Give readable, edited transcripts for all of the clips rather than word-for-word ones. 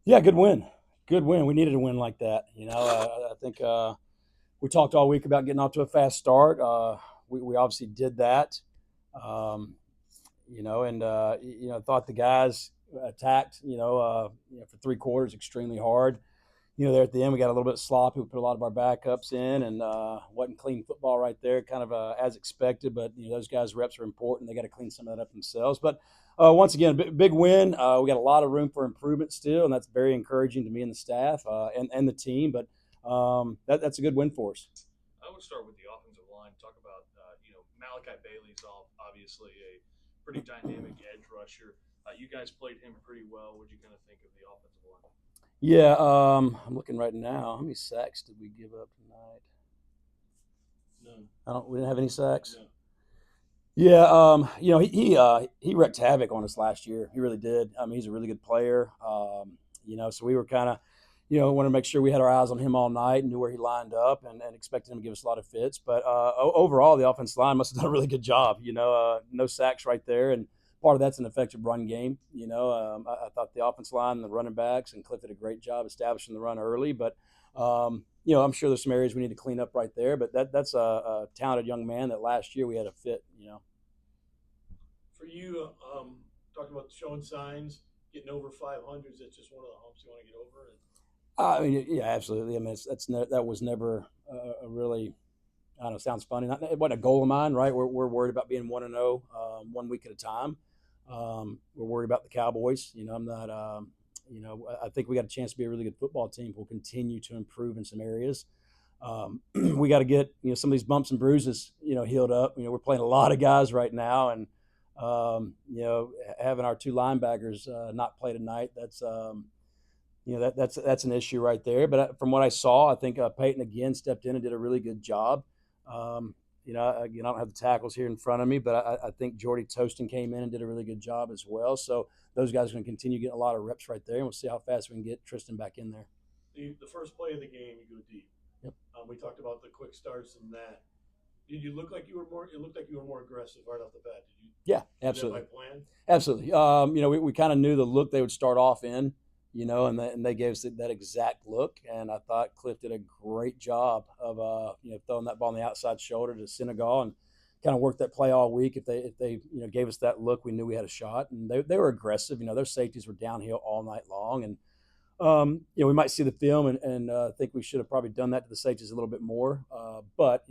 Yeah, good win. Good win. We needed a win like that. I think we talked all week about getting off to a fast start. We obviously did that. Um, thought the guys attacked, for 3 quarters extremely hard. There at the end, we got a little bit sloppy. We put a lot of our backups in and wasn't clean football right there, kind of as expected. But those guys' reps are important. They got to clean some of that up themselves. But once again, big win. We got a lot of room for improvement still, and that's very encouraging to me and the staff and the team. But that's a good win for us. I would start with the offensive line. Talk about Malachi Bailey's obviously a pretty dynamic edge rusher. You guys played him pretty well. What do you kind of think of the offensive line? Yeah, I'm looking right now. How many sacks did we give up tonight? None. I don't. We didn't have any sacks. No. Yeah, he wreaked havoc on us last year. He really did. I mean, he's a really good player. So we were kind of, wanted to make sure we had our eyes on him all night and knew where he lined up and expected him to give us a lot of fits. But overall, the offensive line must have done a really good job. No sacks right there, and part of that's an effective run game. I thought the offensive line and the running backs and Cliff did a great job establishing the run early, but. I'm sure there's some areas we need to clean up right there, but that's a talented young man that last year we had a fit. For you, talking about showing signs, getting over 500s, that's just one of the humps you want to get over. I mean, yeah, absolutely. I mean, that was never a really. I don't know. Sounds funny. It wasn't a goal of mine, right? We're worried about being 1-0, 1 week at a time. We're worried about the Cowboys. I'm not. I think we got a chance to be a really good football team. We'll continue to improve in some areas. We got to get some of these bumps and bruises healed up. We're playing a lot of guys right now, and having our two linebackers not play tonight, that's an issue right there. But from what I saw, I think Peyton again stepped in and did a really good job. Again, I don't have the tackles here in front of me, but I think Jordy Toston came in and did a really good job as well. So those guys are going to continue getting a lot of reps right there, and we'll see how fast we can get Tristan back in there. The first play of the game, you go deep. Yep. We talked about the quick starts and that. Did you look like you were more? It looked like you were more aggressive right off the bat. Did you? Yeah, Do that by absolutely. plan? Absolutely. We kind of knew the look they would start off in, and they gave us that exact look. And I thought Cliff did a great job of, throwing that ball on the outside shoulder to Senegal and kind of worked that play all week. If they gave us that look, we knew we had a shot. And they were aggressive. Their safeties were downhill all night long. And we might see the film and think we should have probably done that to the safeties a little bit more. But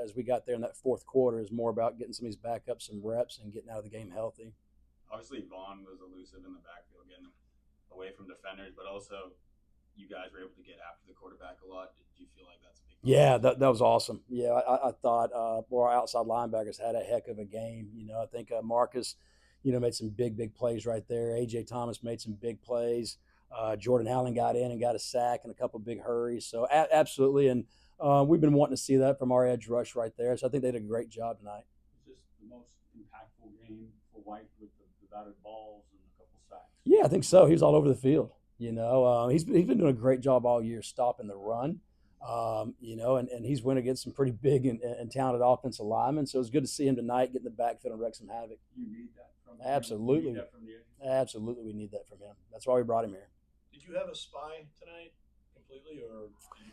as we got there in that fourth quarter, is more about getting some of these backups some reps and getting out of the game healthy. Obviously, Vaughn was elusive in the backfield, getting away from defenders, but also you guys were able to get after the quarterback a lot. Did you feel like that's a big Yeah, positive? that was awesome. Yeah, I thought our outside linebackers had a heck of a game. I think Marcus, made some big plays right there. AJ Thomas made some big plays. Jordan Allen got in and got a sack and a couple big hurries. So absolutely, and we've been wanting to see that from our edge rush right there. So I think they did a great job tonight. Is this the most impactful game for White with the batted balls and a couple sacks? Yeah, I think so. He was all over the field. He's been doing a great job all year stopping the run. And he's went against some pretty big and talented offensive linemen. So it's good to see him tonight getting the backfield and wreck some havoc. You need that from him. Absolutely. You need that from the edge. Absolutely, we need that from him. That's why we brought him here. Did you have a spy tonight completely, or?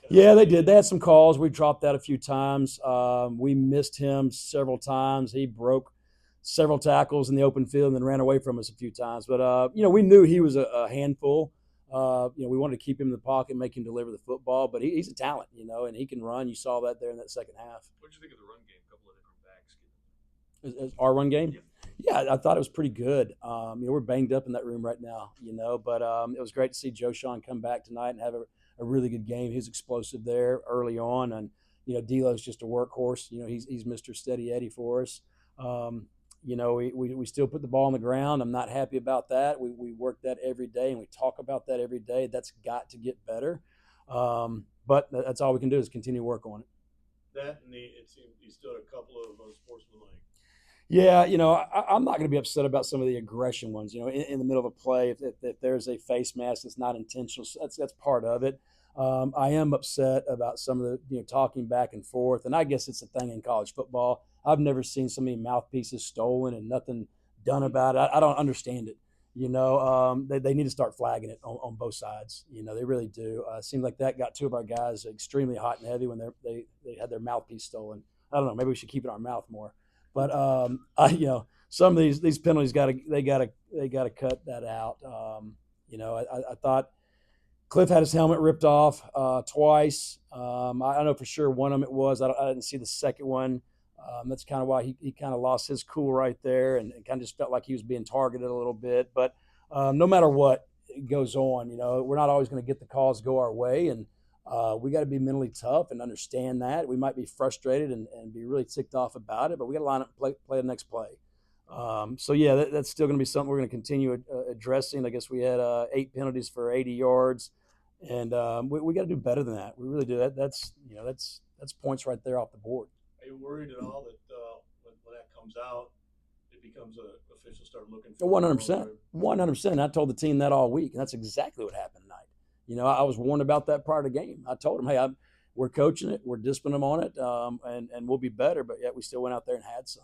Yeah, they did. They had some calls. We dropped that a few times. We missed him several times. He broke several tackles in the open field and then ran away from us a few times. But we knew he was a handful. We wanted to keep him in the pocket, make him deliver the football. But he's a talent, and he can run. You saw that there in that second half. What did you think of the run game? A couple of different backs. As our run game? Yeah. Yeah, I thought it was pretty good. We're banged up in that room right now, but it was great to see Joe Sean come back tonight and have a really good game. He's explosive there early on, and D'Lo's just a workhorse. He's Mr. Steady Eddie for us. We still put the ball on the ground. I'm not happy about that. We work that every day, and we talk about that every day. That's got to get better. But that's all we can do is continue to work on it. That and it seemed you still had a couple of sportsmanlike. Yeah, I'm not going to be upset about some of the aggression ones. In the middle of a play, if there's a face mask that's not intentional, so that's part of it. I am upset about some of the talking back and forth, and I guess it's a thing in college football. I've never seen so many mouthpieces stolen and nothing done about it. I don't understand it. They need to start flagging it on both sides. They really do. Seems like that got two of our guys extremely hot and heavy when they had their mouthpiece stolen. I don't know. Maybe we should keep it in our mouth more. But some of these penalties they gotta cut that out. I thought Cliff had his helmet ripped off twice. I know for sure one of them it was. I didn't see the second one. That's kind of why he kind of lost his cool right there and kind of just felt like he was being targeted a little bit. But no matter what goes on, we're not always going to get the calls go our way. And we got to be mentally tough and understand that. We might be frustrated and be really ticked off about it, but we got to line up and play the next play. That's still going to be something we're going to continue addressing. I guess we had 8 penalties for 80 yards, and we got to do better than that. We really do. That's points right there off the board. Are you worried at all that when that comes out, it becomes officials start looking for 100%, 100%. I told the team that all week, and that's exactly what happened tonight. I was warned about that prior to the game. I told them, hey, we're coaching it, we're disciplining them on it, and we'll be better. But yet we still went out there and had some.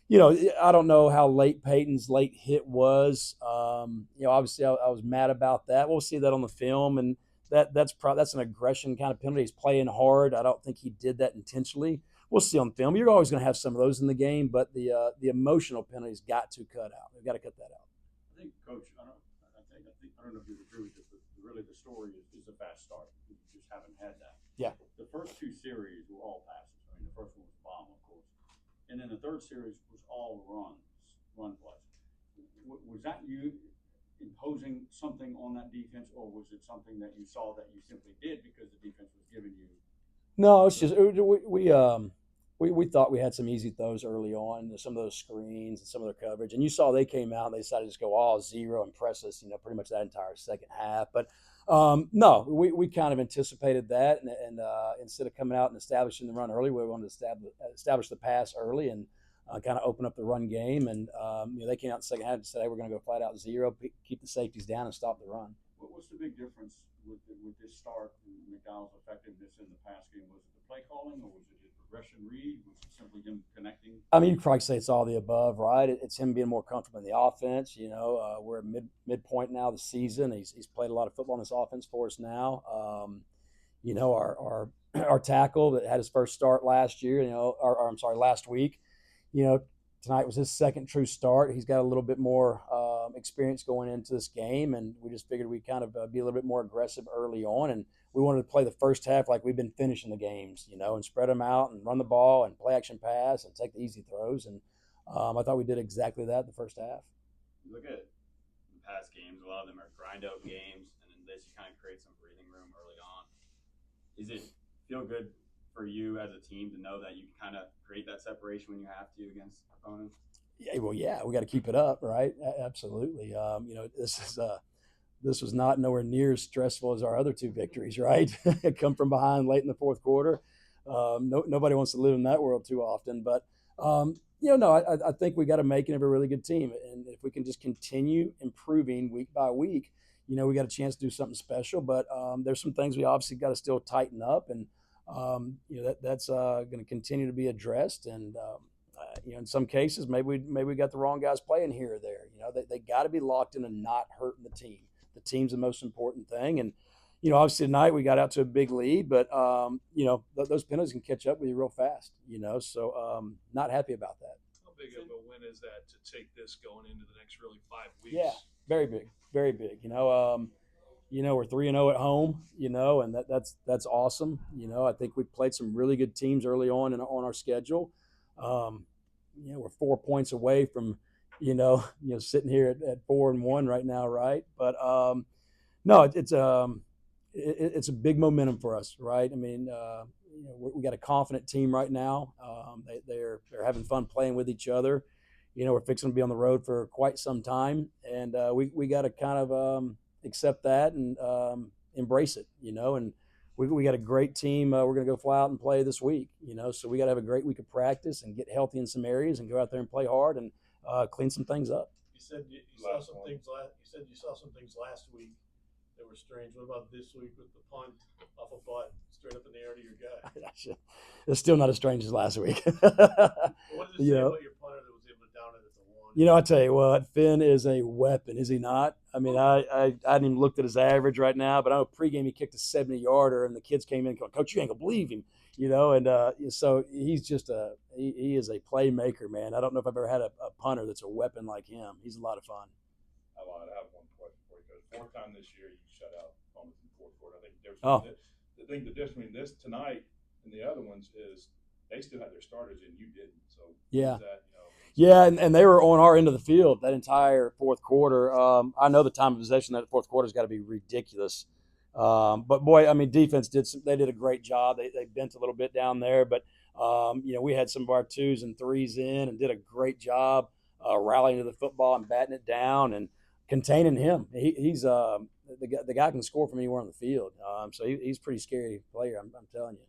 I don't know how late Peyton's late hit was. Obviously I was mad about that. We'll see that on the film, and that's an aggression kind of penalty. He's playing hard. I don't think he did that intentionally. We'll see on film. You're always going to have some of those in the game, but the emotional penalties got to cut out. We've got to cut that out. I think, Coach, I don't know if you agree with this, but really the story is a fast start. We just haven't had that. Yeah. The first 2 series were all passes. I mean, the first one was bomb, of course. And then the third series was all run plays. Was that you imposing something on that defense, or was it something that you saw that you simply did because the defense was giving you? No, it's just we thought we had some easy throws early on, some of those screens and some of their coverage, and you saw they came out and they decided to just go all zero and press us, pretty much that entire second half. But no, we kind of anticipated that, and instead of coming out and establishing the run early, we wanted to establish the pass early and kind of open up the run game. And they came out in the second half and said, hey, we're going to go flat out zero, keep the safeties down, and stop the run. What's the big difference with this start and McDowell's effectiveness in the pass game? Was it the play calling, or was it his progression read? Was it simply him connecting? I mean, you could probably say it's all the above, right? It's him being more comfortable in the offense. We're at midpoint now of the season. He's played a lot of football in this offense for us now. Our tackle that had his first start last year, last week, tonight was his second true start. He's got a little bit more experience going into this game, and we just figured we'd kind of be a little bit more aggressive early on. And we wanted to play the first half like we've been finishing the games, and spread them out and run the ball and play action pass and take the easy throws. And I thought we did exactly that the first half. You look at the past games, a lot of them are grind-out games, and then this, you kind of create some breathing room early on. Does it feel good for you as a team to know that you kind of create that separation when you have to against opponents? Yeah, we got to keep it up, right? Absolutely. This was not nowhere near as stressful as our other 2 victories, right? Come from behind late in the fourth quarter. Nobody wants to live in that world too often, but I think we got to make it a really good team, and if we can just continue improving week by week, we got a chance to do something special. But there's some things we obviously got to still tighten up, and that's going to continue to be addressed. And in some cases, maybe we got the wrong guys playing here or there. They got to be locked in and not hurting the team. The team's the most important thing. And obviously tonight we got out to a big lead, but those penalties can catch up with you real fast. So not happy about that. How big of a win is that to take this going into the next really 5 weeks? Yeah, very big, very big. We're 3-0 at home, and that's awesome. I think we played some really good teams early on on our schedule. We're 4 points away from, sitting here at 4-1 right now, right? But no, it's a big momentum for us, right? I mean, we got a confident team right now. They're having fun playing with each other. We're fixing to be on the road for quite some time, and we got to kind of accept that and embrace it, and we got a great team. We're going to go fly out and play this week, so we got to have a great week of practice and get healthy in some areas and go out there and play hard and clean some things up. You said you saw some things last week that were strange. What about this week with the punt off a butt straight up in the air to your guy? It's still not as strange as last week. What did it say about your punter that was able to down it at the 1? I tell you what, Finn is a weapon, is he not? I mean, I hadn't even looked at his average right now, but I know pregame he kicked a 70-yarder, and the kids came in going, Coach, you ain't gonna believe him, and so he's just he is a playmaker, man. I don't know if I've ever had a punter that's a weapon like him. He's a lot of fun. I lied. I have one question for you, Coach. Fourth time this year you shut out opponents in the fourth quarter. I think Oh. the difference between this tonight and the other ones is they still had their starters and you didn't. So Yeah. that, Yeah, and they were on our end of the field that entire fourth quarter. I know the time of possession that fourth quarter's got to be ridiculous. But boy, I mean, defense they did a great job. They bent a little bit down there, but we had some of our 2s and 3s in and did a great job rallying to the football and batting it down and containing him. He's the guy can score from anywhere on the field. So he's a pretty scary player. I'm telling you.